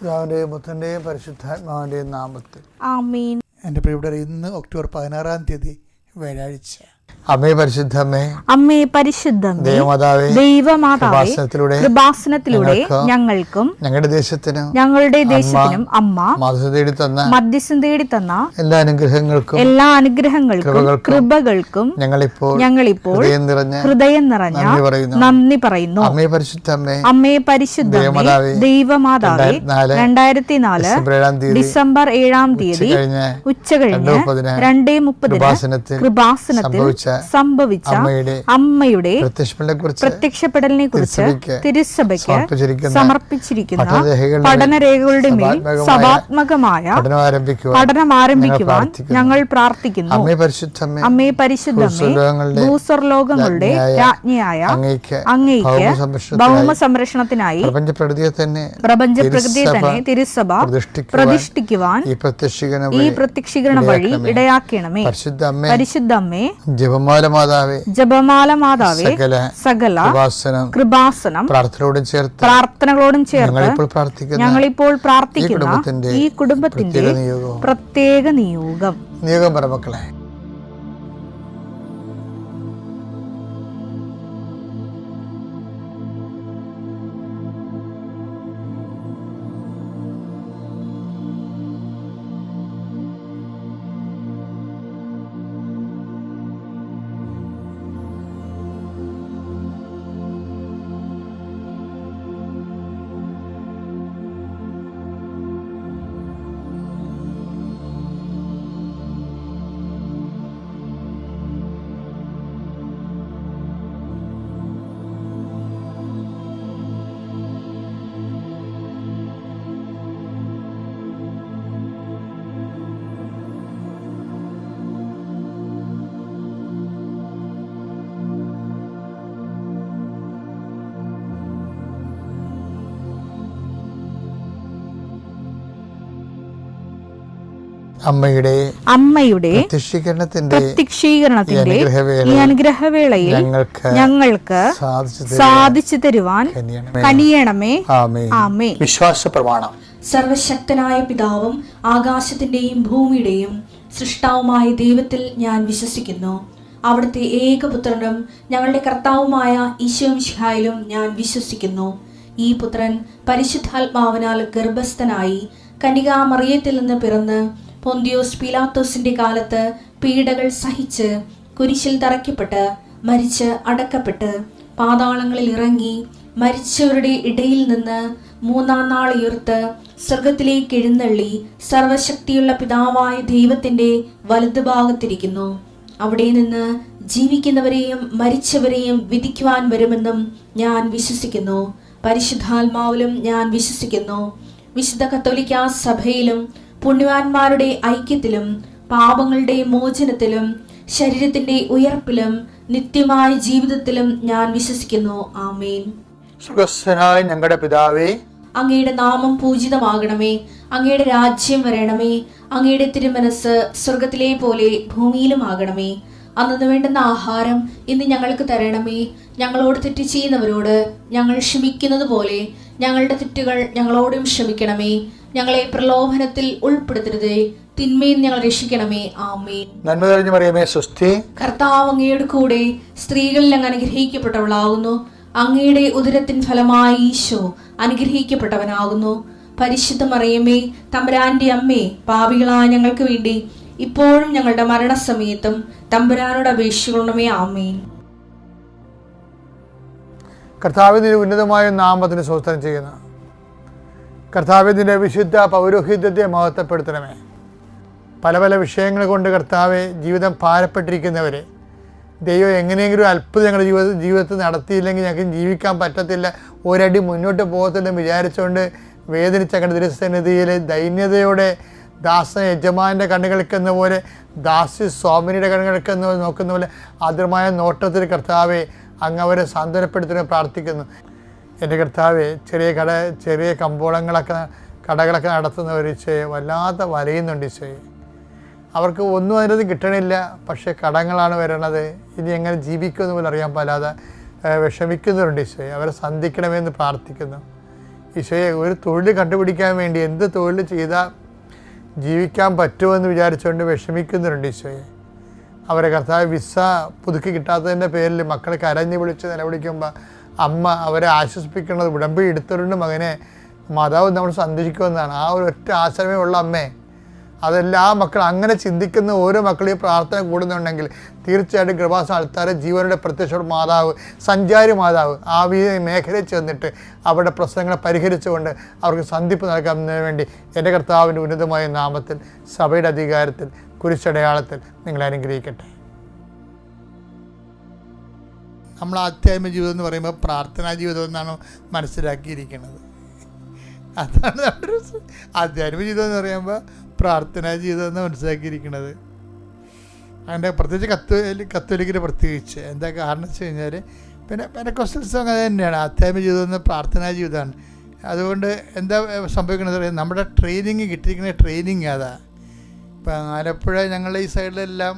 പിതാവിൻ്റെയും പുത്രൻ്റെയും പരിശുദ്ധാത്മാവിൻ്റെയും നാമത്തിൽ ആമേൻ. എൻ്റെ പ്രിയപ്പെട്ടവരെ, ഇന്ന് ഒക്ടോബർ 16 വ്യാഴാഴ്ച. അമ്മേ പരിശുദ്ധമ്മേ, അമ്മേ പരിശുദ്ധമേ, ദൈവമാതാവേ, ദൈവമാതാവേ, കൃപാസനത്തിലൂടെ ഞങ്ങൾക്കും ഞങ്ങളുടെ ദേശത്തിനും അമ്മ മധ്യസ്ഥം തേടി തന്ന എല്ലാ അനുഗ്രഹങ്ങൾക്കും കൃപകൾക്കും ഞങ്ങളിപ്പോൾ ഹൃദയം നിറഞ്ഞ നന്ദി പറയുന്നു. അമ്മേ പരിശുദ്ധമ്മേ, അമ്മേ പരിശുദ്ധമേ, ദൈവമാതാവേ, 2004 ഡിസംബർ 7 ഉച്ചകഴിഞ്ഞ് 2:30 കൃപാസനത്തിൽ സംഭവിച്ച അമ്മയുടെ പ്രത്യക്ഷപ്പെടലിനെ കുറിച്ച് തിരുസഭയ്ക്ക് സമർപ്പിച്ചിരിക്കുന്ന പഠനരേഖകളുടെ മേൽ സഭാത്മകമായ പഠനം ആരംഭിക്കുവാൻ ഞങ്ങൾ പ്രാർത്ഥിക്കുന്നു. അമ്മേ പരിശുദ്ധമേ, ഭൂസ്വർലോകങ്ങളുടെ രാജ്ഞിയായ അങ്ങേയ്ക്ക് ഭൗമ സംരക്ഷണത്തിനായി പ്രപഞ്ചപ്രകൃതിയെ തന്നെ തിരുസഭ പ്രതിഷ്ഠിക്കുവാൻ ഈ പ്രത്യക്ഷീകരണ വഴി ഇടയാക്കണമേ. പരിശുദ്ധമ്മേ, ജപമാല മാതാവേ, സകല കൃപാസനം പ്രാർത്ഥനകളോടും ചേർത്ത് ഞങ്ങളിപ്പോൾ പ്രാർത്ഥിക്കുന്ന ഈ കുടുംബത്തിന്റെ പ്രത്യേക നിയോഗം പറ മക്കളെ. അമ്മയുടെ പ്രത്യക്ഷീകരണത്തിന്റെ ഈ അനുഗ്രഹവേളയിൽ ഞങ്ങൾക്ക് സാധിച്ചു തരുവാൻ കനിയണമേ. ആമേൻ. വിശ്വാസ പ്രമാണം. സർവശക്തനായ പിതാവും ആകാശത്തിന്റെയും ഭൂമിയുടെയും സൃഷ്ടാവുമായ ദൈവത്തിൽ ഞാൻ വിശ്വസിക്കുന്നു. അവിടുത്തെ ഏകപുത്രനും ഞങ്ങളുടെ കർത്താവുമായ ഈശോമിശിഹായിലും ഞാൻ വിശ്വസിക്കുന്നു. ഈ പുത്രൻ പരിശുദ്ധാത്മാവിനാൽ ഗർഭസ്ഥനായി കന്യകാമറിയത്തിൽ നിന്ന് പിറന്ന് പൊന്തിയോസ് പീലാത്തോസിന്റെ കാലത്ത് പീഡകൾ സഹിച്ച് കുരിശിൽ തറയ്ക്കപ്പെട്ട് മരിച്ച് അടക്കപ്പെട്ട് പാതാളങ്ങളിൽ ഇറങ്ങി മരിച്ചവരുടെ ഇടയിൽ നിന്ന് 3-ാം നാൾ ഉയർത്ത് സ്വർഗത്തിലേക്ക് എഴുന്നള്ളി സർവശക്തിയുള്ള പിതാവായ ദൈവത്തിന്റെ വലതുഭാഗത്തിരിക്കുന്നു. അവിടെ നിന്ന് ജീവിക്കുന്നവരെയും മരിച്ചവരെയും വിധിക്കുവാൻ വരുമെന്നും ഞാൻ വിശ്വസിക്കുന്നു. പരിശുദ്ധാത്മാവിലും ഞാൻ വിശ്വസിക്കുന്നു. വിശുദ്ധ കത്തോലിക്കാ സഭയിലും പുണ്യവാന്മാരുടെ ഐക്യത്തിലും പാപങ്ങളുടെ മോചനത്തിലും ശരീരത്തിന്റെ ഉയർപ്പിലും നിത്യമായ ജീവിതത്തിലും ഞാൻ വിശ്വസിക്കുന്നു. ആമേൻ. സ്വർഗ്ഗസ്ഥനായ ഞങ്ങളുടെ പിതാവേ, അങ്ങയുടെ നാമം പൂജിതമാകണമേ. അങ്ങയുടെ രാജ്യം വരണമേ. അങ്ങയുടെ തിരുമനസ് സ്വർഗത്തിലെ പോലെ ഭൂമിയിലും ആകണമേ. അന്നു വേണ്ടുന്ന ആഹാരം ഇന്ന് ഞങ്ങൾക്ക് തരണമേ. ഞങ്ങളോട് തെറ്റ് ചെയ്യുന്നവരോട് ഞങ്ങൾ ക്ഷമിക്കുന്നത് പോലെ ഞങ്ങളുടെ തെറ്റുകൾ ഞങ്ങളോടും ക്ഷമിക്കണമേ. ഞങ്ങളെ പ്രലോഭനത്തിൽ ഉൾപ്പെടുത്തരുതേ, തിന്മയിൽ ഞങ്ങൾ രക്ഷിക്കണമേ. ആമേൻ. നന്മ നിറഞ്ഞ മറിയമേ, സ്വസ്തി. കർത്താവ് അങ്ങയുടെ കൂടെ സ്ത്രീകളിൽ അങ്ങ് അനുഗ്രഹിക്കപ്പെട്ടവളാകുന്നു. അങ്ങയുടെ ഉദരത്തിൻ ഫലമായി ഈശോ അനുഗ്രഹിക്കപ്പെട്ടവനാകുന്നു. പരിശുദ്ധ മറിയമേ, തമ്പുരാന്റെ അമ്മേ, പാപികളായ ഞങ്ങൾക്ക് വേണ്ടി ഇപ്പോഴും ഞങ്ങളുടെ മരണസമയത്തും തമ്പുരാനോട് അപേക്ഷിക്കണമേ. ആമേൻ. കർത്താവിന്റെ ഉന്നതമായ നാമത്തിന് സ്തോത്രം ചെയ്യുന്നു. കർത്താവിന്റെ വിശുദ്ധ പൗരോഹിത്യത്തെ മഹത്വപ്പെടുത്തണമേ. പല പല വിഷയങ്ങൾ കൊണ്ട് കർത്താവെ ജീവിതം ഭാരപ്പെട്ടിരിക്കുന്നവരെ ദൈവം എങ്ങനെയെങ്കിലും അത്ഭുതം ഞങ്ങളുടെ ജീവിതത്തിൽ നടത്തിയില്ലെങ്കിൽ ഞങ്ങൾക്ക് ജീവിക്കാൻ പറ്റത്തില്ല, ഒരടി മുന്നോട്ട് പോകത്തില്ലെന്ന് വിചാരിച്ചുകൊണ്ട് വേദനിച്ച ഞങ്ങളുടെ ദൈവസന്നിധിയിലെ ദൈന്യതയോടെ ദാസ യജമാൻ്റെ കണ്ണുകൾക്കെന്ന പോലെ ദാസി സ്വാമിനിയുടെ കണ്ണുകൾക്കെന്ന പോലെ നോക്കുന്ന പോലെ ആദ്യമായ നോട്ടത്തിൽ കർത്താവെ അങ്ങ് അവരെ സാന്ത്വനപ്പെടുത്തുന്ന പ്രാർത്ഥിക്കുന്നു. എൻ്റെ കർത്താവെ, ചെറിയ കടകളൊക്കെ നടത്തുന്നവർ വല്ലാത്ത വലയുന്നുണ്ട് ഈശോയെ. അവർക്ക് ഒന്നും അതിനകത്ത് കിട്ടണില്ല, പക്ഷേ കടങ്ങളാണ് വരണത്. ഇനി എങ്ങനെ ജീവിക്കുമെന്ന് പോലും അറിയാൻ പാലാതെ വിഷമിക്കുന്നവരുണ്ട് ഈശോയെ. അവരെ സന്ധിക്കണമെന്ന് പ്രാർത്ഥിക്കുന്നു. ഈശോയെ ഒരു തൊഴിൽ കണ്ടുപിടിക്കാൻ വേണ്ടി എന്ത് തൊഴിൽ ചെയ്താൽ ജീവിക്കാൻ പറ്റുമെന്ന് വിചാരിച്ചുകൊണ്ട് വിഷമിക്കുന്നുണ്ട് ഈശോയെ. അവരെ കർത്താവ് വിസ പുതുക്കി കിട്ടാത്തതിൻ്റെ പേരിൽ മക്കളെ കരഞ്ഞു വിളിച്ച് നിലവിളിക്കുമ്പോൾ അമ്മ അവരെ ആശ്വസിപ്പിക്കുന്നത് ഉടമ്പടി എടുത്തിട്ടുണ്ട് മകനെ മാതാവ് നമ്മൾ സന്ദർശിക്കുമെന്നാണ്. ആ ഒരു ഒറ്റ ആശ്രമേ ഉള്ള അമ്മേ. അതെല്ലാ മക്കൾ അങ്ങനെ ചിന്തിക്കുന്ന ഓരോ മക്കളെയും പ്രാർത്ഥന കൂടുന്നുണ്ടെങ്കിൽ തീർച്ചയായിട്ടും കൃപാസന ആൾത്താരെ ജീവനുടെ പ്രത്യക്ഷ മാതാവ്, സഞ്ചാരി മാതാവ് ആ മേഖലയിൽ ചെന്നിട്ട് അവരുടെ പ്രശ്നങ്ങളെ പരിഹരിച്ചുകൊണ്ട് അവർക്ക് സന്ധിപ്പ് നൽകുന്നതിന് വേണ്ടി എൻ്റെ കർത്താവിൻ്റെ ഉന്നതമായ നാമത്തിൽ സഭയുടെ അധികാരത്തിൽ കുരിശടയാളത്തിൽ നിങ്ങളെ അനുഗ്രഹിക്കട്ടെ. നമ്മൾ ആധ്യാത്മിക ജീവിതം എന്ന് പറയുമ്പോൾ പ്രാർത്ഥനാ ജീവിതം എന്നാണ് മനസ്സിലാക്കിയിരിക്കുന്നത്. അതാണ് നമ്മുടെ ആധ്യാത്മിക ജീവിതം എന്ന് പറയുമ്പോൾ പ്രാർത്ഥനാ ജീവിതം എന്ന് മനസ്സിലാക്കിയിരിക്കുന്നത്. അങ്ങനെ പ്രത്യേകിച്ച് കത്തോലിക്കിന് പ്രത്യേകിച്ച് എന്താ കാരണം വെച്ച് കഴിഞ്ഞാൽ പിന്നെ പെന്തക്കോസ്റ്റൽസും അങ്ങനെ തന്നെയാണ്. ആധ്യാത്മിക ജീവിതം എന്ന് പ്രാർത്ഥനാ ജീവിതമാണ്. അതുകൊണ്ട് എന്താ സംഭവിക്കുന്നത് പറയാം, നമ്മുടെ ട്രെയിനിങ് കിട്ടിയിരിക്കുന്ന ട്രെയിനിങ് അതാ. ഇപ്പം ആലപ്പുഴ ഞങ്ങളുടെ ഈ സൈഡിലെല്ലാം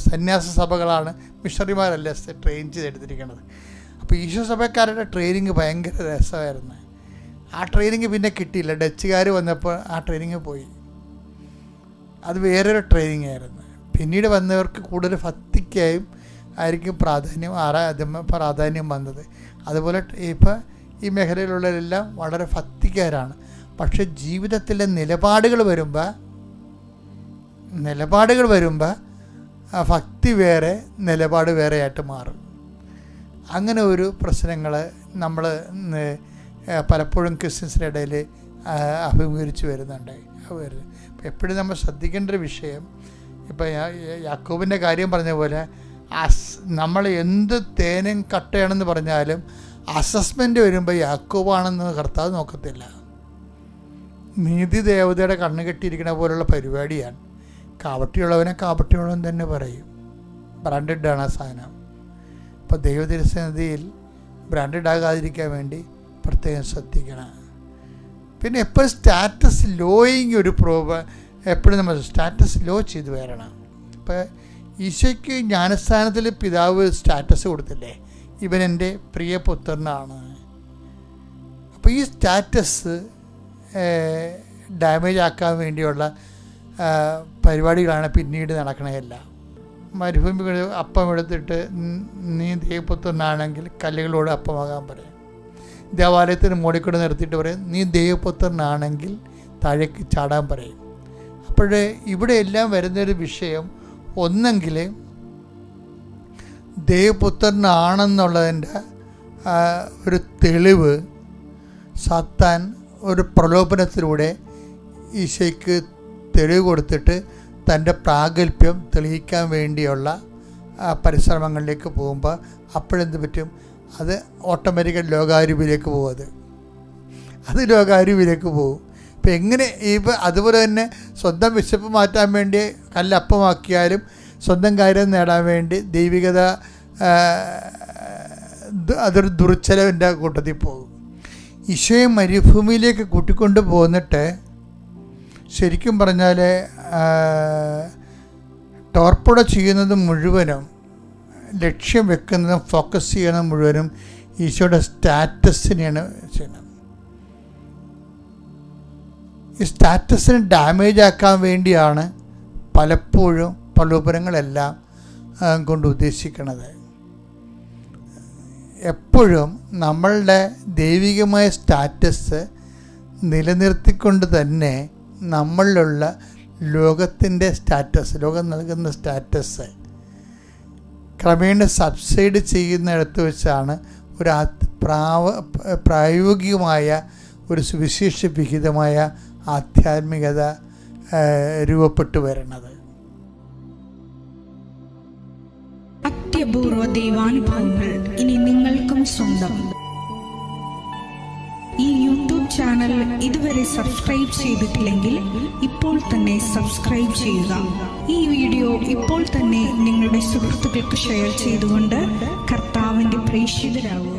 സന്യാസ സഭകളാണ്, മിഷണറിമാരല്ല ട്രെയിൻ ചെയ്തെടുത്തിരിക്കുന്നത്. അപ്പോൾ ഈശോ സഭക്കാരുടെ ട്രെയിനിങ് ഭയങ്കര രസമായിരുന്നു. ആ ട്രെയിനിങ് പിന്നെ കിട്ടിയില്ല. ഡച്ചുകാർ വന്നപ്പോൾ ആ ട്രെയിനിങ് പോയി. അത് വേറൊരു ട്രെയിനിങ് ആയിരുന്നു. പിന്നീട് വന്നവർക്ക് കൂടുതൽ ഭക്തിക്കായും ആയിരിക്കും പ്രാധാന്യം വന്നത്. അതുപോലെ ഇപ്പോൾ ഈ മേഖലയിലുള്ളവരെല്ലാം വളരെ ഭക്തിക്കാരാണ്. പക്ഷെ ജീവിതത്തിലെ നിലപാടുകൾ വരുമ്പോൾ ഭക്തി വേറെ, നിലപാട് വേറെയായിട്ട് മാറും. അങ്ങനെ ഒരു പ്രശ്നങ്ങൾ നമ്മൾ പലപ്പോഴും ക്രിസ്ത്യൻസിൻ്റെ ഇടയിൽ അഭിമുഖീകരിച്ച് വരുന്നുണ്ട്. അപ്പോൾ എപ്പോഴും നമ്മൾ ശ്രദ്ധിക്കേണ്ട ഒരു വിഷയം, ഇപ്പോൾ യാക്കോബിൻ്റെ കാര്യം പറഞ്ഞ പോലെ നമ്മൾ എന്ത് തേനും കട്ടയാണെന്ന് പറഞ്ഞാലും അസസ്മെൻ്റ് വരുമ്പോൾ യാക്കോബാണെന്ന് കർത്താവ് നോക്കത്തില്ല. നീതി ദേവതയുടെ കണ്ണ് കെട്ടിയിരിക്കുന്ന പോലുള്ള പരിപാടിയാണ്. കാപട്യമുള്ളവനെ കാപട്യമുള്ളവൻ തന്നെ പറയും. ബ്രാൻഡഡാണ് ആ സാധനം. അപ്പോൾ ദൈവതിരുസന്നിധിയിൽ ബ്രാൻഡഡ് ആകാതിരിക്കാൻ വേണ്ടി പ്രത്യേകം ശ്രദ്ധിക്കണം. പിന്നെ എപ്പോഴും സ്റ്റാറ്റസ് ലോയിങ് ഒരു എപ്പോഴും നമ്മൾ സ്റ്റാറ്റസ് ലോ ചെയ്ത് വരണം. ഇപ്പോൾ ഈശോയ്ക്ക് ജ്ഞാനസ്ഥാനത്തിൽ പിതാവ് സ്റ്റാറ്റസ് കൊടുത്തില്ലേ, ഇവൻ എൻ്റെ പ്രിയപുത്രനാണ്. അപ്പോൾ ഈ സ്റ്റാറ്റസ് ഡാമേജ് ആക്കാൻ വേണ്ടിയുള്ള പരിപാടികളാണ് പിന്നീട് നടക്കണതെല്ലാം. മരുഭൂമി അപ്പം എടുത്തിട്ട് നീ ദൈവപുത്രനാണെങ്കിൽ കല്ലുകളോട് അപ്പമാകാൻ പറയും. ദേവാലയത്തിന് മോടിക്കൂടെ നിർത്തിയിട്ട് പറയും നീ ദൈവപുത്രനാണെങ്കിൽ താഴേക്ക് ചാടാൻ പറയും. അപ്പോഴേ ഇവിടെ എല്ലാം വരുന്നൊരു വിഷയം, ഒന്നെങ്കിൽ ദൈവപുത്രനാണെന്നുള്ളതിൻ്റെ ഒരു തെളിവ് സാത്താൻ ഒരു പ്രലോഭനത്തിലൂടെ ഈശോയ്ക്ക് തെളിവ് കൊടുത്തിട്ട് തൻ്റെ പ്രാഗൽഭ്യം തെളിയിക്കാൻ വേണ്ടിയുള്ള പരിശ്രമങ്ങളിലേക്ക് പോകുമ്പോൾ അപ്പോഴെന്ത് പറ്റും, അത് ഓട്ടോമാറ്റിക്കായി ലോകാരൂപിയിലേക്ക് പോകും. അത് ലോകാരൂപിയിലേക്ക് പോകും. ഇപ്പം എങ്ങനെ ഇപ്പോൾ അതുപോലെ തന്നെ സ്വന്തം വിശപ്പ് മാറ്റാൻ വേണ്ടി കല്ലപ്പമാക്കിയാലും സ്വന്തം കാര്യം നേടാൻ വേണ്ടി ദൈവികത അതൊരു ദുർച്ചലവിൻ്റെ കൂട്ടത്തിൽ പോകും. ഈശോയെ മരുഭൂമിയിലേക്ക് കൂട്ടിക്കൊണ്ട് പോന്നിട്ട് ശരിക്കും പറഞ്ഞാൽ ടോർപ്പിഡോ ചെയ്യുന്നത് മുഴുവനും, ലക്ഷ്യം വെക്കുന്നതും ഫോക്കസ് ചെയ്യുന്നത് മുഴുവനും ഈശോയുടെ സ്റ്റാറ്റസിനെയാണ് ചെയ്യുന്നത്. ഈ സ്റ്റാറ്റസിനെ ഡാമേജ് ആക്കാൻ വേണ്ടിയാണ് പലപ്പോഴും പ്രലോഭനങ്ങളെല്ലാം കൊണ്ട് ഉദ്ദേശിക്കുന്നത്. എപ്പോഴും നമ്മളുടെ ദൈവികമായ സ്റ്റാറ്റസ് നിലനിർത്തിക്കൊണ്ട് തന്നെ നമ്മളിലുള്ള ലോകത്തിൻ്റെ സ്റ്റാറ്റസ്, ലോകം നൽകുന്ന സ്റ്റാറ്റസ് ക്രമേണ സബ്സൈഡ് ചെയ്യുന്നിടത്ത് വെച്ചാണ് ഒരു പ്രായോഗികമായ ഒരു സുവിശേഷ വിഹിതമായ ആധ്യാത്മികത രൂപപ്പെട്ടു വരുന്നത്. അത്യപൂർവ ദൈവാനുഭവങ്ങൾ ഇനി നിങ്ങൾക്കും സ്വന്തം. ഈ യൂട്യൂബ് ചാനൽ ഇതുവരെ സബ്സ്ക്രൈബ് ചെയ്തിട്ടില്ലെങ്കിൽ ഇപ്പോൾ തന്നെ സബ്സ്ക്രൈബ് ചെയ്യുക. ഈ വീഡിയോ ഇപ്പോൾ തന്നെ നിങ്ങളുടെ സുഹൃത്തുക്കൾക്ക് ഷെയർ ചെയ്തുകൊണ്ട് കർത്താവിൻ്റെ പ്രേക്ഷിതരാകുക.